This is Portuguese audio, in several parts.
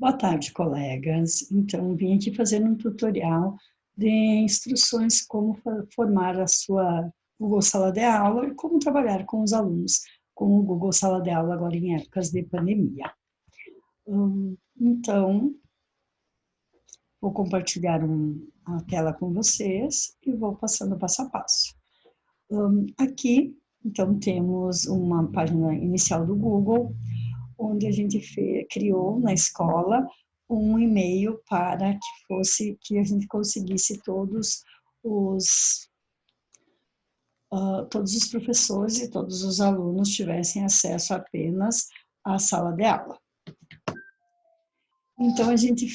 Boa tarde, colegas. Então, vim aqui fazer um tutorial de instruções como formar a sua Google Sala de Aula e como trabalhar com os alunos com o Google Sala de Aula agora em épocas de pandemia. Então, vou compartilhar a tela com vocês e vou passando passo a passo. Aqui, então, temos uma página inicial do Google, onde a gente criou na escola um e-mail para que a gente conseguisse todos os professores e todos os alunos tivessem acesso apenas à sala de aula. Então a gente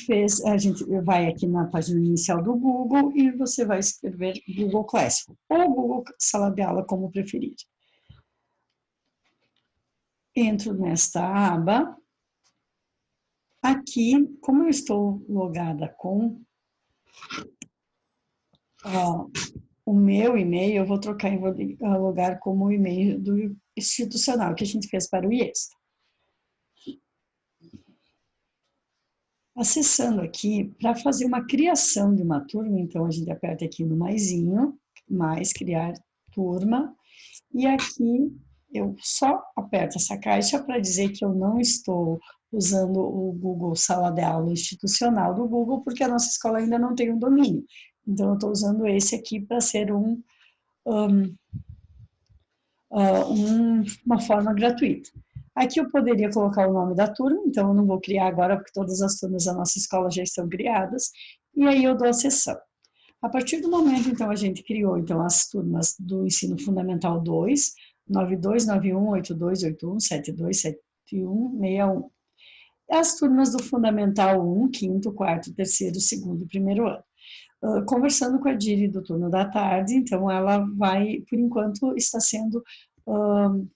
vai aqui na página inicial do Google e você vai escrever Google Classroom ou Google Sala de Aula, como preferir. Entro nesta aba. Aqui, como eu estou logada com o meu e-mail, eu vou trocar e vou logar como o e-mail do institucional que a gente fez para o IESTA. Acessando aqui, para fazer uma criação de uma turma, então a gente aperta aqui no maisinho, mais criar turma, e aqui eu só aperto essa caixa para dizer que eu não estou usando o Google Sala de Aula institucional do Google, porque a nossa escola ainda não tem um domínio. Então, eu estou usando esse aqui para ser uma forma gratuita. Aqui eu poderia colocar o nome da turma, então eu não vou criar agora, porque todas as turmas da nossa escola já estão criadas, e aí eu dou a sessão. A partir do momento, então, a gente criou então, as turmas do Ensino Fundamental 2, 92, 91, 82, 81, 72, 71, 61. As turmas do Fundamental 1, quinto, quarto, terceiro, segundo e primeiro ano. Conversando com a Diri do turno da tarde, então ela vai, por enquanto, está sendo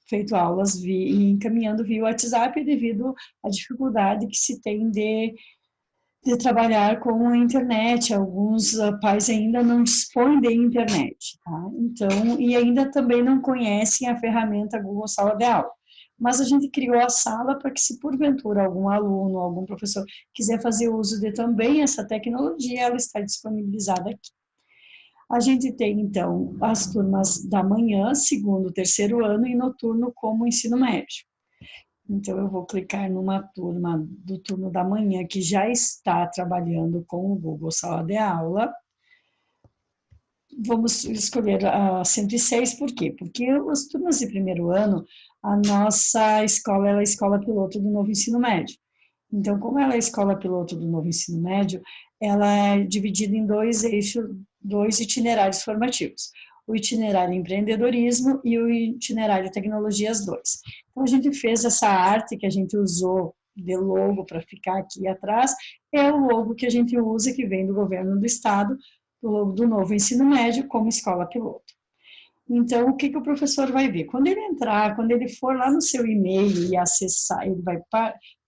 feito aulas e encaminhando via WhatsApp devido à dificuldade que se tem de trabalhar com a internet. Alguns pais ainda não dispõem de internet, tá? Então, e ainda também não conhecem a ferramenta Google Sala de Aula. Mas a gente criou a sala para que, se porventura algum aluno, algum professor quiser fazer uso de também essa tecnologia, ela está disponibilizada aqui. A gente tem, então, as turmas da manhã, segundo, terceiro ano, e noturno como ensino médio. Então, eu vou clicar numa turma do turno da manhã que já está trabalhando com o Google Sala de Aula. Vamos escolher a 106, por quê? Porque as turmas de primeiro ano, a nossa escola é a escola piloto do novo ensino médio. Então, como ela é a escola piloto do novo ensino médio, ela é dividida em dois eixos, dois itinerários formativos. O itinerário empreendedorismo e o itinerário tecnologias 2. Então, a gente fez essa arte que a gente usou de logo para ficar aqui atrás, é o logo que a gente usa, que vem do governo do estado, o logo do novo ensino médio como escola piloto. Então, o que o professor vai ver? Quando ele entrar, quando ele for lá no seu e-mail e acessar, ele vai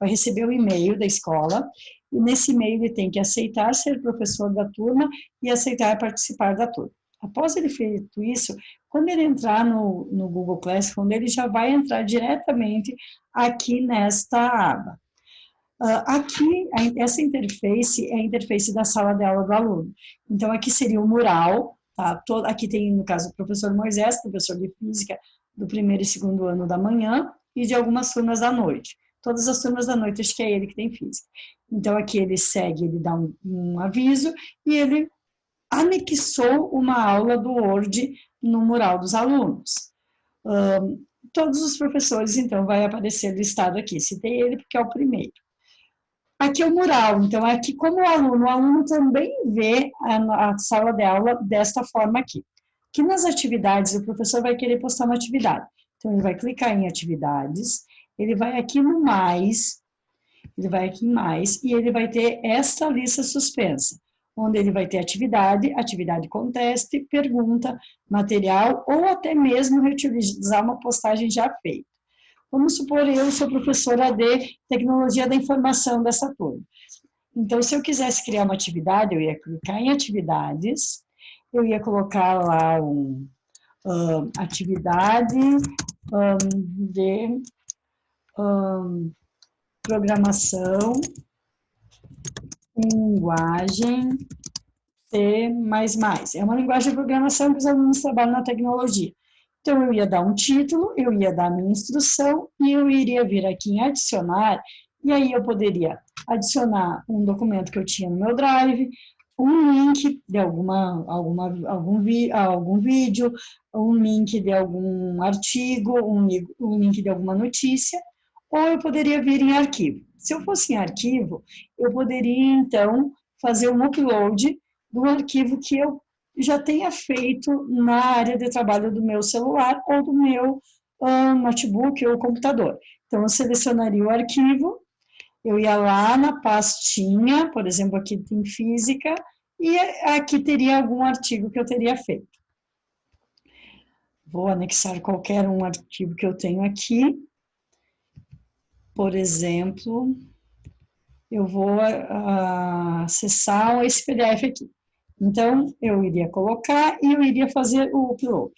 receber o e-mail da escola, e nesse e-mail ele tem que aceitar ser professor da turma e aceitar participar da turma. Após ele feito isso, quando ele entrar no Google Classroom, ele já vai entrar diretamente aqui nesta aba. Aqui, essa interface é a interface da sala de aula do aluno. Então, aqui seria o mural, tá? Aqui tem, no caso, o professor Moisés, professor de física do primeiro e segundo ano da manhã, e de algumas turmas da noite. Todas as turmas da noite, acho que é ele que tem física. Então, aqui ele segue, ele dá um aviso, e ele anexou uma aula do Word no mural dos alunos. Todos os professores, então, vai aparecer listado aqui. Citei ele porque é o primeiro. Aqui é o mural, então aqui como o aluno também vê a sala de aula desta forma aqui. Aqui nas atividades, o professor vai querer postar uma atividade. Então, ele vai clicar em atividades, ele vai aqui no mais, ele vai aqui em mais, e ele vai ter esta lista suspensa, onde ele vai ter atividade, atividade com teste, pergunta, material, ou até mesmo reutilizar uma postagem já feita. Vamos supor, eu sou professora de tecnologia da informação dessa turma. Então, se eu quisesse criar uma atividade, eu ia clicar em atividades, eu ia colocar lá atividade de programação linguagem C++. É uma linguagem de programação que os alunos trabalham na tecnologia. Então, eu ia dar um título, eu ia dar a minha instrução e eu iria vir aqui em adicionar, e aí eu poderia adicionar um documento que eu tinha no meu Drive, um link de algum vídeo, um link de algum artigo, um link de alguma notícia, ou eu poderia vir em arquivo. Se eu fosse em arquivo, eu poderia, então, fazer um upload do arquivo que eu já tenha feito na área de trabalho do meu celular ou do meu notebook ou computador. Então, eu selecionaria o arquivo, eu ia lá na pastinha, por exemplo, aqui tem física, e aqui teria algum artigo que eu teria feito. Vou anexar qualquer um arquivo que eu tenho aqui. Por exemplo, eu vou acessar esse PDF aqui. Então, eu iria colocar e eu iria fazer o upload.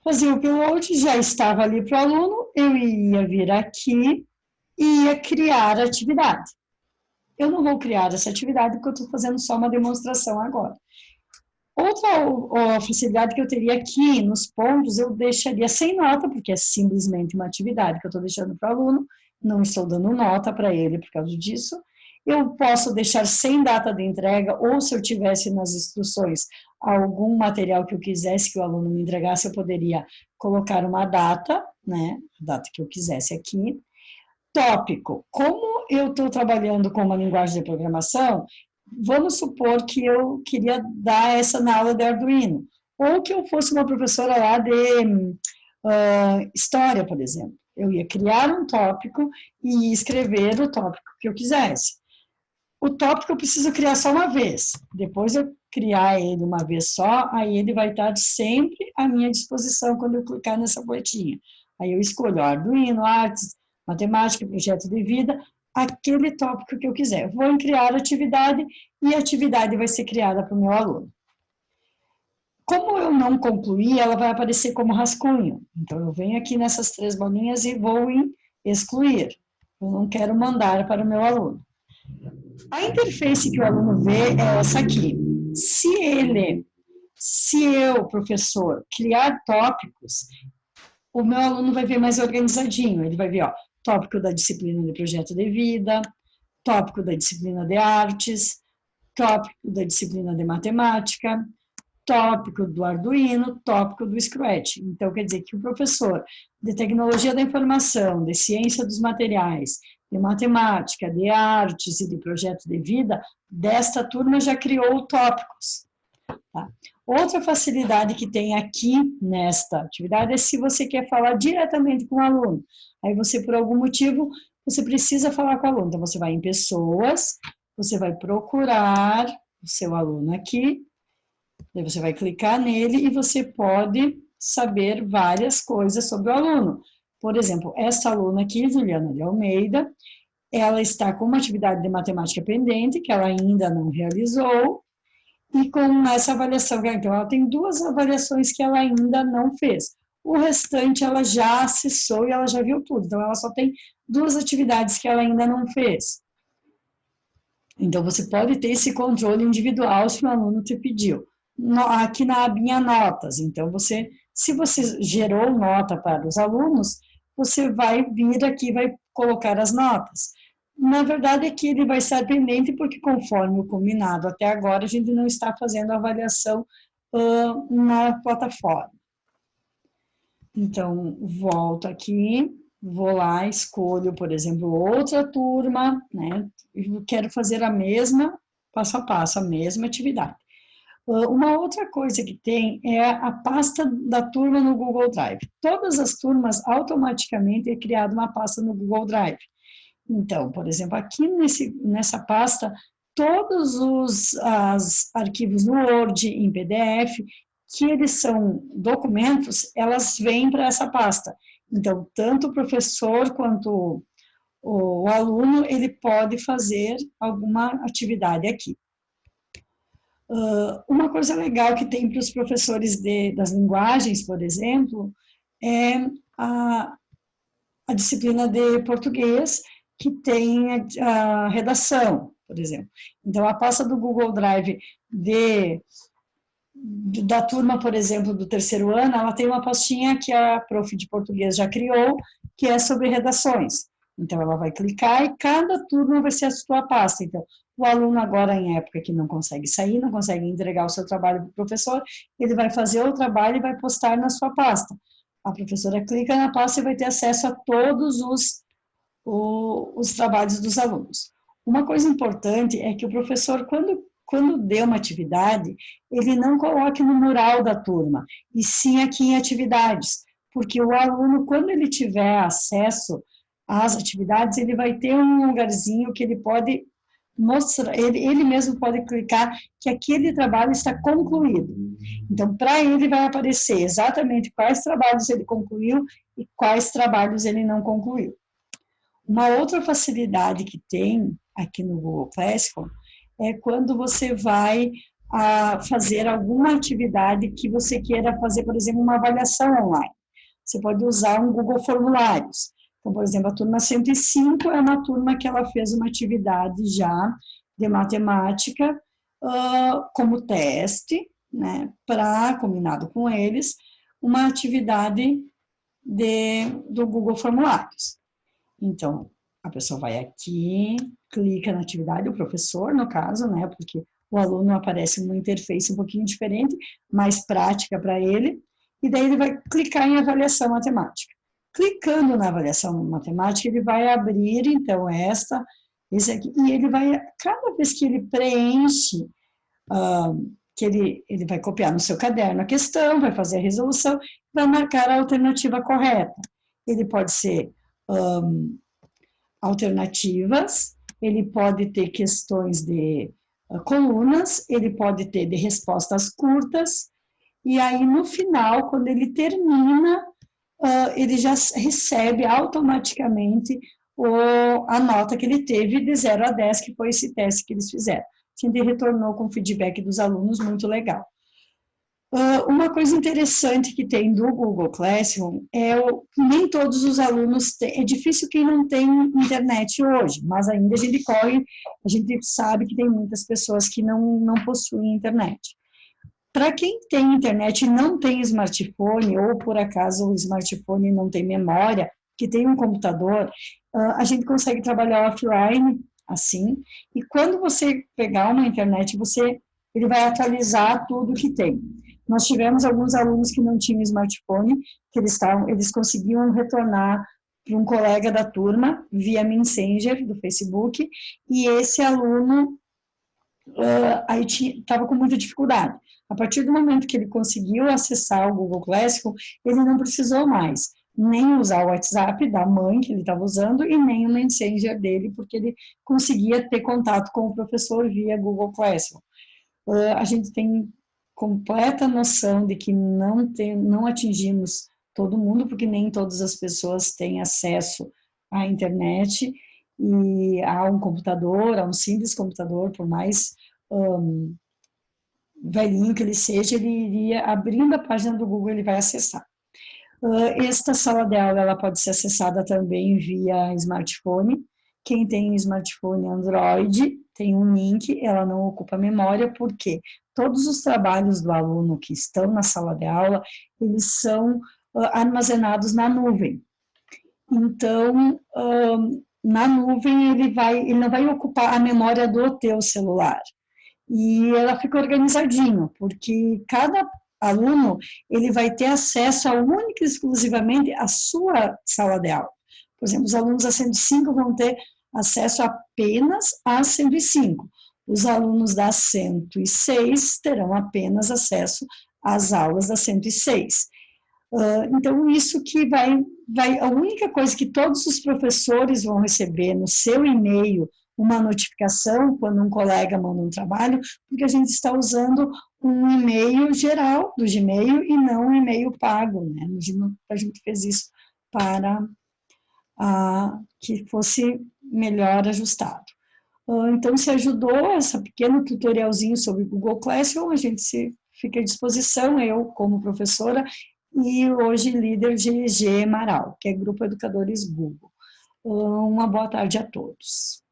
Fazer o upload, já estava ali para o aluno, eu ia vir aqui e ia criar a atividade. Eu não vou criar essa atividade porque eu estou fazendo só uma demonstração agora. Outra facilidade que eu teria aqui nos pontos, eu deixaria sem nota, porque é simplesmente uma atividade que eu estou deixando para o aluno, não estou dando nota para ele por causa disso. Eu posso deixar sem data de entrega, ou se eu tivesse nas instruções algum material que eu quisesse que o aluno me entregasse, eu poderia colocar uma data, né, a data que eu quisesse aqui. Tópico, como eu estou trabalhando com uma linguagem de programação, vamos supor que eu queria dar essa na aula de Arduino, ou que eu fosse uma professora lá de história, por exemplo. Eu ia criar um tópico e escrever o tópico que eu quisesse. O tópico eu preciso criar só uma vez. Depois eu criar ele uma vez só, aí ele vai estar sempre à minha disposição quando eu clicar nessa boletinha. Aí eu escolho Arduino, artes, matemática, projeto de vida, aquele tópico que eu quiser. Vou em criar atividade e a atividade vai ser criada para o meu aluno. Como eu não concluí, ela vai aparecer como rascunho. Então, eu venho aqui nessas 3 bolinhas e vou em excluir. Eu não quero mandar para o meu aluno. A interface que o aluno vê é essa aqui. Se eu, professor, criar tópicos, o meu aluno vai ver mais organizadinho. Ele vai ver, ó, tópico da disciplina de projeto de vida, tópico da disciplina de artes, tópico da disciplina de matemática, tópico do Arduino, tópico do Scratch. Então, quer dizer que o professor de tecnologia da informação, de ciência dos materiais, de matemática, de artes e de projeto de vida, desta turma já criou tópicos. Tá? Outra facilidade que tem aqui nesta atividade é se você quer falar diretamente com o aluno. Aí você, por algum motivo, você precisa falar com o aluno. Então, você vai em pessoas, você vai procurar o seu aluno aqui, daí você vai clicar nele e você pode saber várias coisas sobre o aluno. Por exemplo, essa aluna aqui, Juliana de Almeida, ela está com uma atividade de matemática pendente, que ela ainda não realizou, e com essa avaliação, então ela tem 2 avaliações que ela ainda não fez. O restante ela já acessou e ela já viu tudo, então ela só tem 2 atividades que ela ainda não fez. Então você pode ter esse controle individual se o aluno te pediu. Aqui na abinha notas, então se você gerou nota para os alunos, você vai vir aqui e vai colocar as notas. Na verdade, aqui ele vai estar pendente, porque conforme o combinado até agora, a gente não está fazendo a avaliação na plataforma. Então, volto aqui, vou lá, escolho, por exemplo, outra turma, né? Eu quero fazer a mesma, passo a passo, a mesma atividade. Uma outra coisa que tem é a pasta da turma no Google Drive. Todas as turmas, automaticamente, é criada uma pasta no Google Drive. Então, por exemplo, aqui nessa pasta, todos os arquivos no Word, em PDF, que eles são documentos, elas vêm para essa pasta. Então, tanto o professor quanto o aluno, ele pode fazer alguma atividade aqui. Uma coisa legal que tem para os professores das linguagens, por exemplo, é a disciplina de português, que tem a redação, por exemplo. Então, a pasta do Google Drive da turma, por exemplo, do terceiro ano, ela tem uma pastinha que a prof de português já criou, que é sobre redações. Então, ela vai clicar e cada turma vai ser a sua pasta. Então, o aluno agora, em época que não consegue sair, não consegue entregar o seu trabalho para o professor, ele vai fazer o trabalho e vai postar na sua pasta. A professora clica na pasta e vai ter acesso a todos os trabalhos dos alunos. Uma coisa importante é que o professor, quando dê uma atividade, ele não coloque no mural da turma, e sim aqui em atividades, porque o aluno, quando ele tiver acesso às atividades, ele vai ter um lugarzinho que ele pode mostrar, ele mesmo pode clicar que aquele trabalho está concluído. Então, para ele vai aparecer exatamente quais trabalhos ele concluiu e quais trabalhos ele não concluiu. Uma outra facilidade que tem aqui no Google Classroom é quando você vai fazer alguma atividade que você queira fazer, por exemplo, uma avaliação online. Você pode usar um Google Formulários. Então, por exemplo, a turma 105 é uma turma que ela fez uma atividade já de matemática como teste, né, combinado com eles, uma atividade do Google Formulários. Então, a pessoa vai aqui, clica na atividade, o professor, no caso, né, porque o aluno aparece uma interface um pouquinho diferente, mais prática para ele, e daí ele vai clicar em avaliação matemática. Clicando na avaliação matemática, ele vai abrir, então, esse aqui, e ele vai, cada vez que ele preenche, que ele vai copiar no seu caderno a questão, vai fazer a resolução, vai marcar a alternativa correta. Ele pode ser alternativas, ele pode ter questões de colunas, ele pode ter de respostas curtas, e aí no final, quando ele termina, ele já recebe automaticamente a nota que ele teve de 0 a 10, que foi esse teste que eles fizeram. A gente retornou com feedback dos alunos, muito legal. Uma coisa interessante que tem do Google Classroom é que nem todos os alunos têm, é difícil quem não tem internet hoje, mas ainda a gente sabe que tem muitas pessoas que não possuem internet. Para quem tem internet e não tem smartphone, ou por acaso o smartphone não tem memória, que tem um computador, a gente consegue trabalhar offline, assim, e quando você pegar uma internet, ele vai atualizar tudo que tem. Nós tivemos alguns alunos que não tinham smartphone, que eles conseguiam retornar para um colega da turma, via Messenger, do Facebook, e esse aluno aí estava com muita dificuldade. A partir do momento que ele conseguiu acessar o Google Classroom, ele não precisou mais nem usar o WhatsApp da mãe que ele estava usando e nem o Messenger dele, porque ele conseguia ter contato com o professor via Google Classroom. A gente tem completa noção de que não atingimos todo mundo, porque nem todas as pessoas têm acesso à internet e a um computador, a um simples computador, por mais velhinho que ele seja, ele iria, abrindo a página do Google, ele vai acessar. Esta sala de aula, ela pode ser acessada também via smartphone. Quem tem smartphone Android, tem um link, ela não ocupa memória, porque todos os trabalhos do aluno que estão na sala de aula, eles são armazenados na nuvem. Então, na nuvem, ele não vai ocupar a memória do teu celular. E ela fica organizadinho, porque cada aluno, ele vai ter acesso única e exclusivamente à sua sala de aula. Por exemplo, os alunos da 105 vão ter acesso apenas à 105. Os alunos da 106 terão apenas acesso às aulas da 106. Então, isso que a única coisa que todos os professores vão receber no seu e-mail, uma notificação quando um colega manda um trabalho, porque a gente está usando um e-mail geral do Gmail e não um e-mail pago, né? A gente fez isso para que fosse melhor ajustado. Então, se ajudou esse pequeno tutorialzinho sobre o Google Classroom, a gente fica à disposição, eu como professora, e hoje líder de G Amaral, que é Grupo Educadores Google. Uma boa tarde a todos.